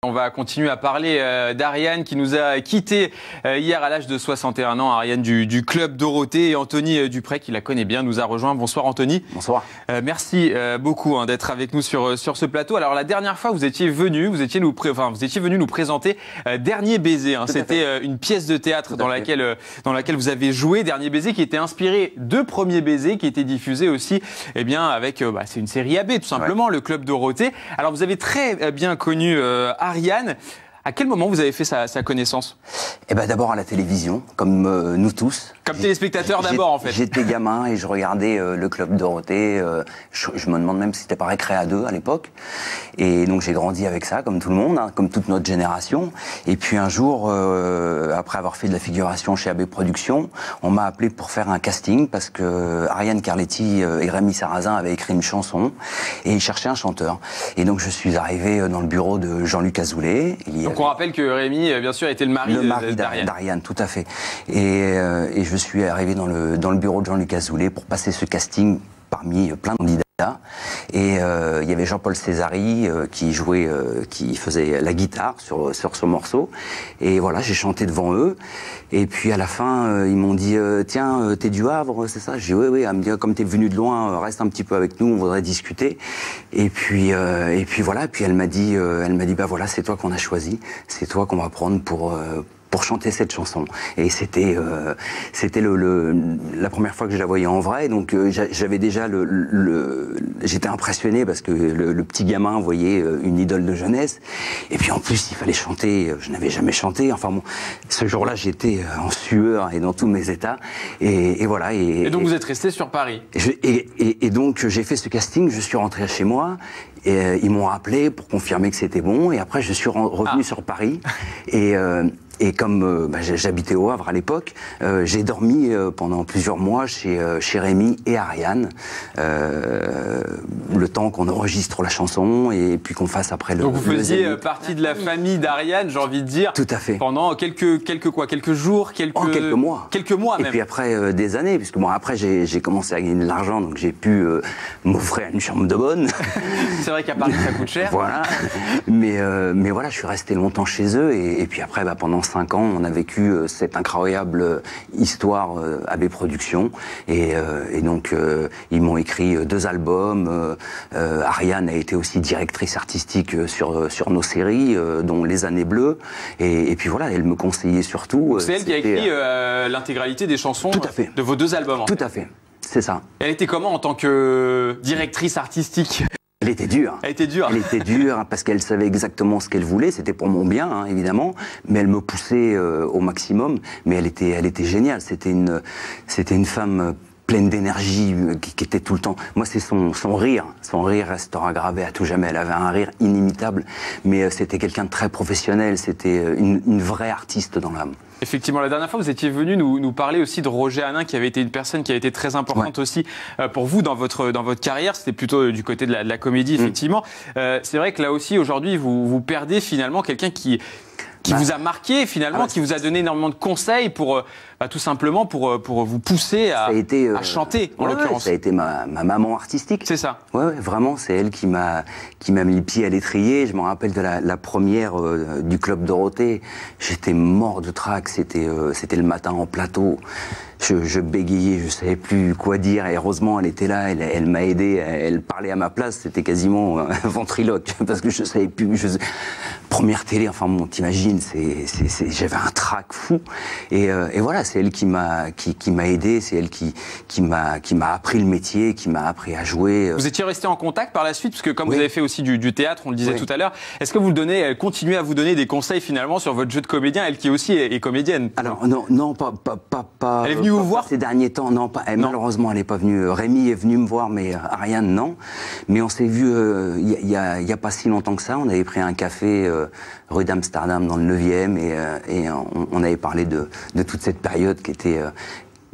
On va continuer à parler d'Ariane qui nous a quittés hier à l'âge de 61 ans. Ariane du Club Dorothée, et Anthony Dupré qui la connaît bien nous a rejoint. Bonsoir Anthony. Bonsoir. Merci beaucoup d'être avec nous sur ce plateau. Alors la dernière fois vous étiez venu nous présenter Dernier baiser. C'était une pièce de théâtre dans laquelle vous avez joué. Dernier baiser qui était inspiré de Premier baiser qui était diffusé aussi avec c'est une série AB tout simplement, le Club Dorothée. Alors vous avez très bien connu Ariane. À quel moment vous avez fait sa connaissance? D'abord à la télévision, comme nous tous. Comme téléspectateur d'abord en fait. J'étais gamin et je regardais le Club Dorothée. Je me demande même si c'était pas Récré à 2 à l'époque. Et donc j'ai grandi avec ça, comme tout le monde, comme toute notre génération. Et puis un jour, après avoir fait de la figuration chez AB Productions, on m'a appelé pour faire un casting parce que Ariane Carletti et Rémi Sarrazin avaient écrit une chanson et ils cherchaient un chanteur. Et donc je suis arrivé dans le bureau de Jean-Luc Azoulay. Donc on rappelle que Rémi, bien sûr, était le mari d'Ariane, tout à fait. Et je suis arrivé dans le bureau de Jean-Luc Azoulay pour passer ce casting parmi plein de candidats. Et il y avait Jean-Paul Césari qui faisait la guitare sur ce morceau. Et voilà, j'ai chanté devant eux. Et puis à la fin, ils m'ont dit tiens, t'es du Havre, c'est ça? J'ai dit oui. Elle me dit comme t'es venu de loin, reste un petit peu avec nous, on voudrait discuter. Et puis voilà. Puis elle m'a dit voilà, c'est toi qu'on a choisi, c'est toi qu'on va prendre pour chanter cette chanson. Et c'était la première fois que je la voyais en vrai, donc j'avais déjà j'étais impressionné parce que le petit gamin voyait une idole de jeunesse, et puis en plus il fallait chanter, je n'avais jamais chanté, enfin bon, ce jour-là j'étais en sueur et dans tous mes états, et voilà. Et donc vous êtes resté sur Paris? Et donc j'ai fait ce casting, je suis rentré chez moi, et ils m'ont appelé pour confirmer que c'était bon, et après je suis revenu sur Paris, et comme j'habitais au Havre à l'époque, j'ai dormi pendant plusieurs mois chez Rémi et Ariane, le temps qu'on enregistre la chanson et puis qu'on fasse après Donc vous faisiez partie de la famille d'Ariane, j'ai envie de dire. Tout à fait. Pendant quelques jours, quelques mois. Quelques mois même. Et puis après des années, puisque bon, après j'ai commencé à gagner de l'argent, donc j'ai pu m'offrir une chambre de bonne. C'est vrai qu'à Paris ça coûte cher. Voilà. Mais voilà, je suis resté longtemps chez eux, et puis après pendant 5 ans, on a vécu cette incroyable histoire AB Productions, et donc ils m'ont écrit 2 albums. Ariane a été aussi directrice artistique sur nos séries, dont Les Années Bleues, et puis voilà, elle me conseillait surtout. C'est elle qui a écrit l'intégralité des chansons de vos 2 albums. Tout à fait, c'est ça. Elle était comment en tant que directrice artistique? Elle était dure. Elle était dure. Elle était dure parce qu'elle savait exactement ce qu'elle voulait. C'était pour mon bien, évidemment. Mais elle me poussait au maximum. Mais elle était géniale. C'était une femme pleine d'énergie, qui était tout le temps... Moi, c'est son rire. Son rire restera gravé à tout jamais. Elle avait un rire inimitable. Mais c'était quelqu'un de très professionnel. C'était une vraie artiste dans l'âme. Effectivement, la dernière fois, vous étiez venu nous parler aussi de Roger Hanin, qui avait été une personne qui a été très importante aussi pour vous dans votre carrière. C'était plutôt du côté de la comédie, effectivement. C'est vrai que là aussi, aujourd'hui, vous perdez finalement quelqu'un qui vous a marqué, finalement, qui vous a donné énormément de conseils pour tout simplement pour vous pousser à chanter, en l'occurrence. Ça a été ma maman artistique. C'est ça. Ouais, vraiment, c'est elle qui m'a mis le pied à l'étrier. Je me rappelle de la première du Club Dorothée. J'étais mort de trac. C'était le matin en plateau. Je bégayais, je savais plus quoi dire, et heureusement elle était là, elle m'a aidé, elle parlait à ma place, c'était quasiment un ventriloque, parce que je savais plus. Première télé, enfin bon, t'imagines, j'avais un trac fou, et voilà, c'est elle qui m'a aidé, c'est elle qui m'a appris le métier, qui m'a appris à jouer. Vous étiez resté en contact par la suite, parce que comme vous avez fait aussi du théâtre, on le disait tout à l'heure, est-ce que elle continue à vous donner des conseils finalement sur votre jeu de comédien, elle qui aussi est comédienne? Alors non, pas. Elle est venue vous voir ces derniers temps? Non, pas. Malheureusement, elle n'est pas venue. Rémi est venu me voir, mais Ariane, non. Mais on s'est vu il y a pas si longtemps que ça. On avait pris un café rue d'Amsterdam dans le 9e, et on avait parlé de toute cette période qui était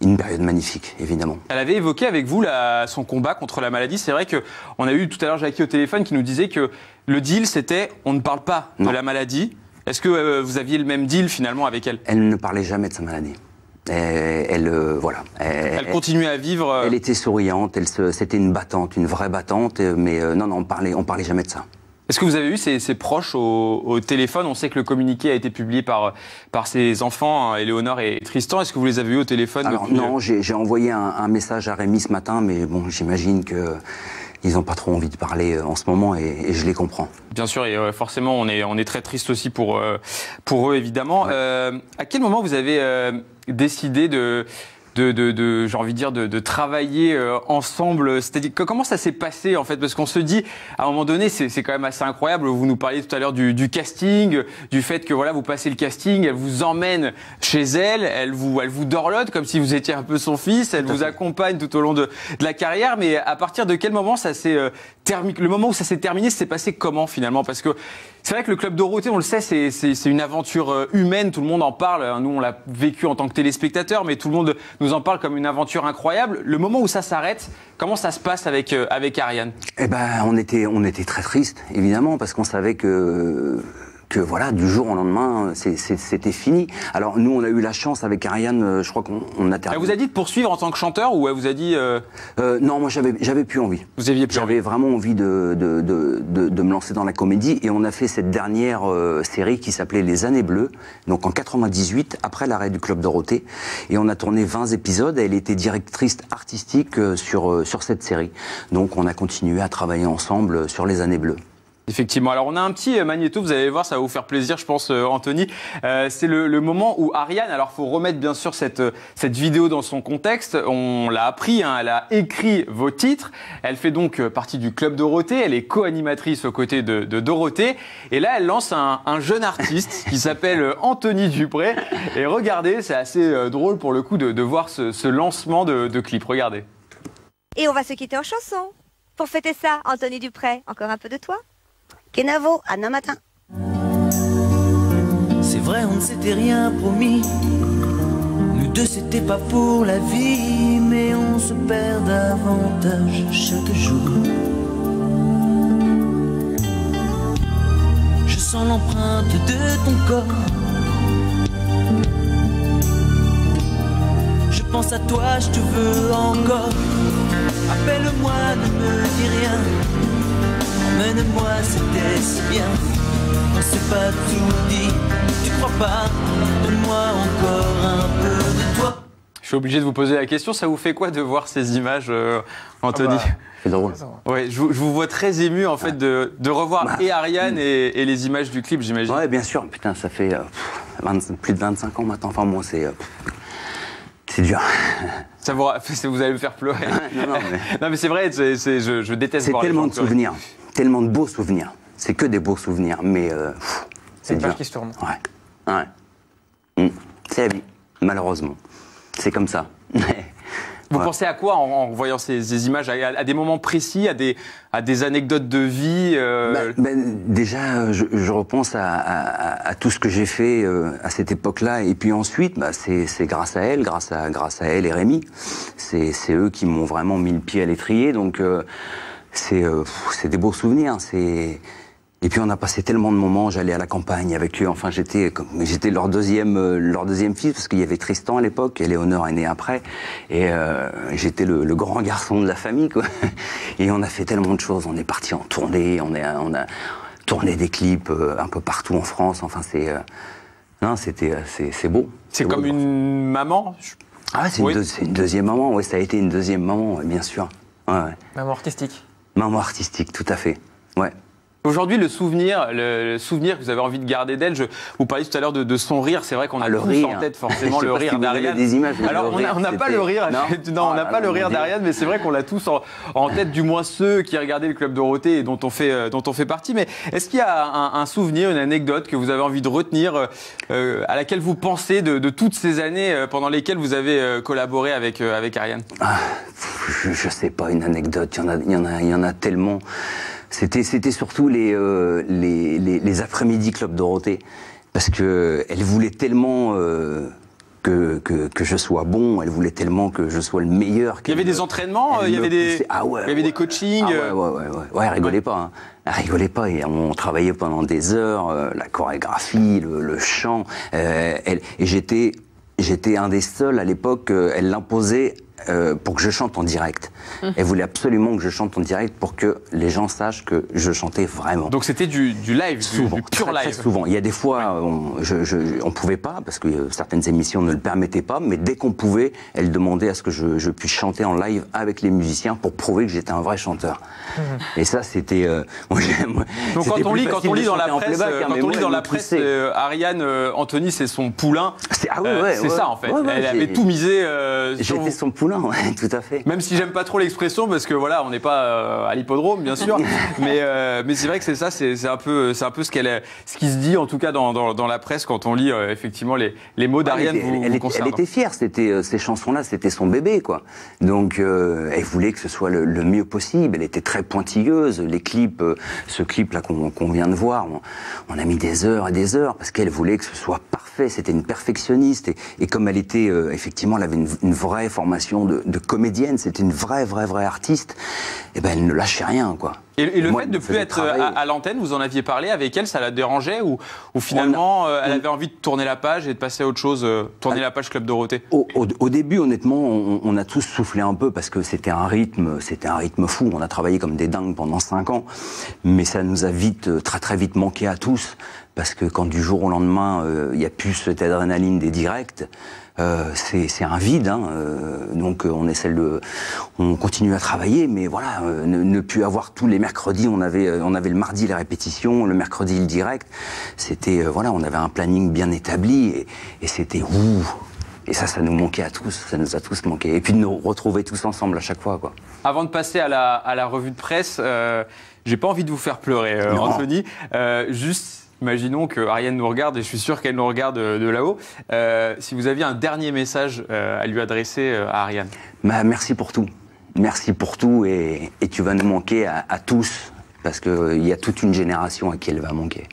une période magnifique, évidemment. Elle avait évoqué avec vous son combat contre la maladie. C'est vrai qu'on a eu tout à l'heure Jackie au téléphone qui nous disait que le deal, c'était on ne parle pas de la maladie. Est-ce que vous aviez le même deal finalement avec elle? Elle ne parlait jamais de sa maladie. Elle continuait à vivre. Elle était souriante, c'était une battante, une vraie battante, mais non, on parlait jamais de ça. Est-ce que vous avez eu ses proches au téléphone? On sait que le communiqué a été publié par ses enfants, Éléonore et Tristan. Est-ce que vous les avez eu au téléphone? Alors non, j'ai envoyé un message à Rémi ce matin, mais bon, j'imagine que ils n'ont pas trop envie de parler en ce moment et je les comprends. Bien sûr, et forcément, on est très triste aussi pour eux, évidemment. Ouais. À quel moment vous avez décidé j'ai envie de dire, de travailler ensemble? C'est-à-dire, comment ça s'est passé, en fait? Parce qu'on se dit, à un moment donné, c'est quand même assez incroyable. Vous nous parliez tout à l'heure du casting, du fait que voilà, vous passez le casting, elle vous emmène chez elle, elle vous dorlote comme si vous étiez un peu son fils, elle vous accompagne tout au long de la carrière. Mais à partir de quel moment ça s'est le moment où ça s'est terminé, c'est passé comment finalement? Parce que c'est vrai que le Club Dorothée, on le sait, c'est une aventure humaine, tout le monde en parle. Nous, on l'a vécu en tant que téléspectateur, mais tout le monde nous en parle comme une aventure incroyable. Le moment où ça s'arrête, comment ça se passe avec Ariane? Eh ben, on était très tristes, évidemment, parce qu'on savait que voilà, du jour au lendemain, c'était fini. Alors nous, on a eu la chance avec Ariane, je crois qu'on a terminé. Elle vous a dit de poursuivre en tant que chanteur ou elle vous a dit Non, moi j'avais plus envie. Vous aviez plus envie? J'avais vraiment envie de me lancer dans la comédie et on a fait cette dernière série qui s'appelait Les Années Bleues, donc en 98, après l'arrêt du Club Dorothée. Et on a tourné 20 épisodes. Elle était directrice artistique sur cette série. Donc on a continué à travailler ensemble sur Les Années Bleues. Effectivement. Alors, on a un petit magnéto, vous allez voir, ça va vous faire plaisir, je pense, Anthony. C'est le moment où Ariane, alors il faut remettre bien sûr cette vidéo dans son contexte, on l'a appris, hein, elle a écrit vos titres, elle fait donc partie du Club Dorothée, elle est co-animatrice aux côtés de Dorothée, et là, elle lance un jeune artiste qui s'appelle Anthony Dupré, et regardez, c'est assez drôle pour le coup de voir ce lancement de clip, regardez. Et on va se quitter en chanson. Pour fêter ça, Anthony Dupré, encore un peu de toi? Kenavo, Anna Matin. C'est vrai, on ne s'était rien promis. Nous deux, c'était pas pour la vie, mais on se perd davantage chaque jour. Je sens l'empreinte de ton corps. Je pense à toi, je te veux encore. Appelle-moi, ne me dis rien. Emmène-moi, c'était si bien. On s'est pas tout dit. Tu crois pas? Donne-moi encore un peu de toi. Je suis obligé de vous poser la question, ça vous fait quoi de voir ces images, Anthony? C'est drôle. Ouais, je vous vois très ému en fait de revoir et Ariane et les images du clip, j'imagine. Ouais, bien sûr. Putain, ça fait plus de 25 ans maintenant. Enfin, moi, c'est dur. Ça vous allez me faire pleurer. Non, mais c'est vrai, je déteste C'est voir tellement les gens de pleurer. souvenirs, tellement de beaux souvenirs. C'est que des beaux souvenirs, mais C'est une dur. page qui se tourne. Ouais. C'est la vie, malheureusement. C'est comme ça. Vous pensez à quoi en voyant ces images, à des moments précis, à des anecdotes de vie Déjà, je repense à tout ce que j'ai fait à cette époque-là. Et puis ensuite, c'est grâce à elle, grâce à elle et Rémi. C'est eux qui m'ont vraiment mis le pied à l'étrier. Donc, c'est des beaux souvenirs. Et puis on a passé tellement de moments, j'allais à la campagne avec eux, enfin j'étais leur deuxième fils, parce qu'il y avait Tristan à l'époque, Éléonore est née après, et j'étais le grand garçon de la famille, quoi. Et on a fait tellement de choses, on est parti en tournée, on a tourné des clips un peu partout en France, enfin c'est beau. C'est comme une maman. Ah, c'est une deuxième maman, ouais, ça a été une deuxième maman, ouais, bien sûr. Ouais. Maman artistique. Maman artistique, tout à fait, ouais. Aujourd'hui, le souvenir que vous avez envie de garder d'elle, vous parliez tout à l'heure de son rire, c'est vrai qu'on a le tous rire en tête forcément le rire d'Ariane. Des images, alors on n'a pas le rire, non, on n'a pas le rire d'Ariane, mais c'est vrai qu'on l'a tous en tête, du moins ceux qui regardaient le Club Dorothée et dont on fait partie. Mais est-ce qu'il y a un souvenir, une anecdote que vous avez envie de retenir, à laquelle vous pensez de toutes ces années pendant lesquelles vous avez collaboré avec Ariane? Je sais pas, une anecdote, il y en a tellement. C'était surtout les après-midi Club Dorothée, parce que elle voulait tellement que je sois bon, elle voulait tellement que je sois le meilleur. Il y avait des entraînements, il y avait des coachings. Ouais, elle rigolait pas. Hein. Elle rigolait pas et on travaillait pendant des heures, la chorégraphie, le chant. Et j'étais un des seuls à l'époque, elle l'imposait pour que je chante en direct. Elle voulait absolument que je chante en direct pour que les gens sachent que je chantais vraiment. Donc c'était du live, Souvent, du pur très live. souvent. Il y a des fois, on pouvait pas, parce que certaines émissions ne le permettaient pas, mais dès qu'on pouvait, elle demandait à ce que je puisse chanter en live avec les musiciens pour prouver que j'étais un vrai chanteur. Et ça, c'était... Donc quand on lit dans la presse, Ariane Anthony, c'est son poulain. C'est ça en fait. Elle avait tout misé sur vous. J'étais son poulain, ouais, tout à fait. Même si j'aime pas trop l'expression, parce que voilà, on n'est pas à l'hippodrome, bien sûr. mais c'est vrai que c'est ça, c'est un peu ce qui se dit en tout cas dans la presse quand on lit effectivement les mots d'Ariane. Elle était fière. Ces chansons-là, c'était son bébé, quoi. Donc elle voulait que ce soit le mieux possible. Elle était très pointilleuse. Les clips, ce clip-là qu'on vient de voir, on a mis des heures et des heures parce qu'elle voulait que ce soit parfait. C'était une perfectionniste et comme elle était effectivement, elle avait une vraie formation de comédienne. C'était une vraie artiste. Et ben elle ne lâchait rien, quoi. Et le fait de ne plus être à l'antenne, vous en aviez parlé avec elle, ça la dérangeait ou finalement elle avait envie de tourner la page et de passer à autre chose, tourner la page Club Dorothée? Au début, honnêtement, on a tous soufflé un peu parce que c'était un rythme fou. On a travaillé comme des dingues pendant 5 ans, mais ça nous a très vite manqué à tous parce que quand du jour au lendemain, il n'y a plus cette adrénaline des directs, c'est un vide, hein. Donc on continue à travailler, mais voilà, ne plus avoir tous les mercredis, on avait le mardi les répétitions, le mercredi le direct, c'était voilà, on avait un planning bien établi et c'était ouh. Et ça nous manquait à tous, ça nous a tous manqué. Et puis de nous retrouver tous ensemble à chaque fois, quoi. Avant de passer à la revue de presse, j'ai pas envie de vous faire pleurer, Anthony. Juste. Imaginons que Ariane nous regarde, et je suis sûr qu'elle nous regarde de là-haut. Si vous aviez un dernier message à lui adresser à Ariane. Merci pour tout. Merci pour tout, et tu vas nous manquer à tous, parce qu'il y a toute une génération à qui elle va manquer.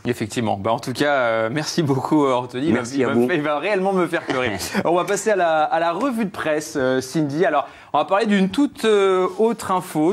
Effectivement. En tout cas, merci beaucoup, Anthony. Merci à vous. Il va réellement me faire pleurer. On va passer à la revue de presse, Cindy. Alors, on va parler d'une toute autre info.